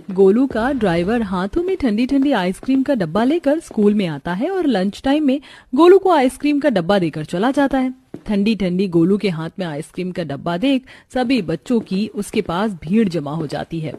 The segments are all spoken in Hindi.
गोलू का ड्राइवर हाथों में ठंडी ठंडी आइसक्रीम का डब्बा लेकर स्कूल में आता है और लंच टाइम में गोलू को आइसक्रीम का डब्बा देकर चला जाता है। ठंडी ठंडी गोलू के हाथ में आइसक्रीम का डब्बा देख सभी बच्चों की उसके पास भीड़ जमा हो जाती है।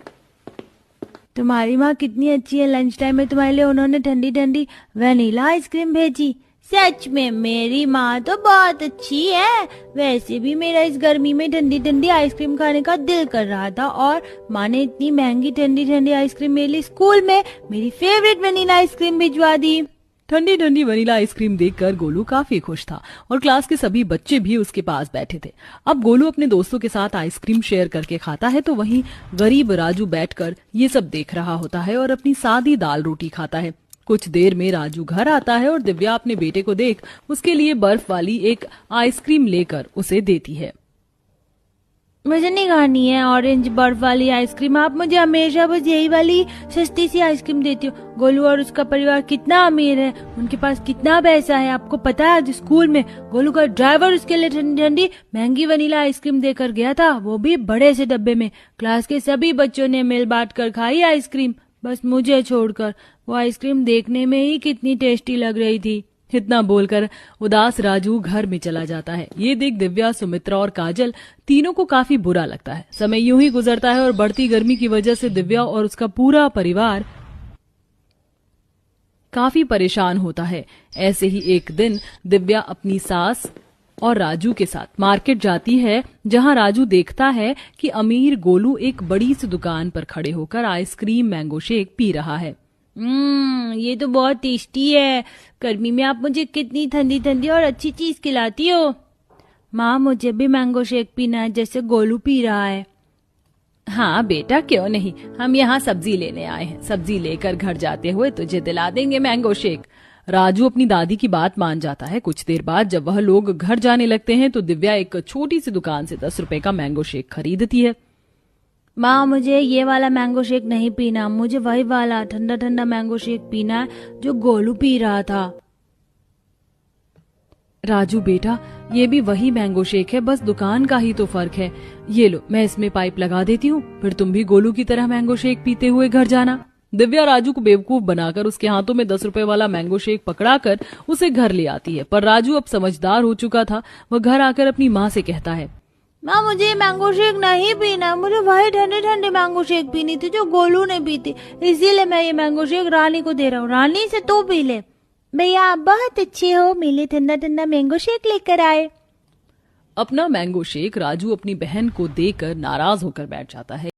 तुम्हारी माँ कितनी अच्छी है, लंच टाइम में तुम्हारे लिए उन्होंने ठंडी ठंडी वनीला आइसक्रीम भेजी। सच में मेरी माँ तो बहुत अच्छी है। वैसे भी मेरा इस गर्मी में ठंडी ठंडी आइसक्रीम खाने का दिल कर रहा था और माँ ने इतनी महंगी ठंडी ठंडी आइसक्रीम मेरे लिए स्कूल में मेरी फेवरेट वनीला आइसक्रीम भिजवा दी। ठंडी ठंडी वनीला आइसक्रीम देखकर गोलू काफी खुश था और क्लास के सभी बच्चे भी उसके पास बैठे थे। अब गोलू अपने दोस्तों के साथ आइसक्रीम शेयर करके खाता है तो वहीं गरीब राजू बैठकर ये सब देख रहा होता है और अपनी सादी दाल रोटी खाता है। कुछ देर में राजू घर आता है और दिव्या अपने बेटे को देख उसके लिए बर्फ वाली एक आइसक्रीम लेकर उसे देती है। मुझे नहीं खानी है ऑरेंज बर्फ वाली आइसक्रीम, आप मुझे हमेशा बस यही वाली सस्ती सी आइसक्रीम देती हो। गोलू और उसका परिवार कितना अमीर है, उनके पास कितना पैसा है। आपको पता है आज स्कूल में गोलू का ड्राइवर उसके लिए ठंडी ठंडी महंगी वनीला आइसक्रीम देकर गया था, वो भी बड़े से डब्बे में। क्लास के सभी बच्चों ने मिल बांट कर खाई आइसक्रीम, बस मुझे छोड़कर। वो आइसक्रीम देखने में ही कितनी टेस्टी लग रही थी। इतना बोलकर उदास राजू घर में चला जाता है। ये देख दिव्या, सुमित्रा और काजल तीनों को काफी बुरा लगता है। समय यूं ही गुजरता है और बढ़ती गर्मी की वजह से दिव्या और उसका पूरा परिवार काफी परेशान होता है। ऐसे ही एक दिन दिव्या अपनी सास और राजू के साथ मार्केट जाती है, जहां राजू देखता है कि अमीर गोलू एक बड़ी सी दुकान पर खड़े होकर आइसक्रीम मैंगो शेक पी रहा है। ये तो बहुत टेस्टी है। गर्मी में आप मुझे कितनी ठंडी ठंडी और अच्छी चीज खिलाती हो। माँ मुझे भी मैंगो शेक पीना है जैसे गोलू पी रहा है। हाँ बेटा, क्यों नहीं, हम यहाँ सब्जी लेने आए हैं। सब्जी लेकर घर जाते हुए तुझे दिला देंगे मैंगो शेक। राजू अपनी दादी की बात मान जाता है। कुछ देर बाद जब वह लोग घर जाने लगते हैं तो दिव्या एक छोटी सी दुकान से 10 रुपए का मैंगो शेक खरीदती है। माँ मुझे ये वाला मैंगो शेक नहीं पीना, मुझे वही वाला ठंडा ठंडा मैंगो शेक पीना है जो गोलू पी रहा था। राजू बेटा, ये भी वही मैंगो शेक है, बस दुकान का ही तो फर्क है। ये लो, मैं इसमें पाइप लगा देती हूँ, फिर तुम भी गोलू की तरह मैंगो शेक पीते हुए घर जाना। दिव्या राजू को बेवकूफ बनाकर उसके हाथों में 10 रुपए वाला मैंगो शेक पकड़ाकर उसे घर ले आती है। पर राजू अब समझदार हो चुका था। वह घर आकर अपनी माँ से कहता है, माँ मुझे मैंगो शेक नहीं पीना, मुझे वही ठंडे ठंडे मैंगो शेक पीनी थी जो गोलू ने पी थी, इसीलिए मैं ये मैंगो शेक रानी को दे रहा हूँ। रानी से तो पी ले। भैया आप बहुत अच्छे हो, मेरे लिए ठंडा ठंडा मैंगो शेक लेकर आए। अपना मैंगो शेक राजू अपनी बहन को देकर नाराज होकर बैठ जाता है।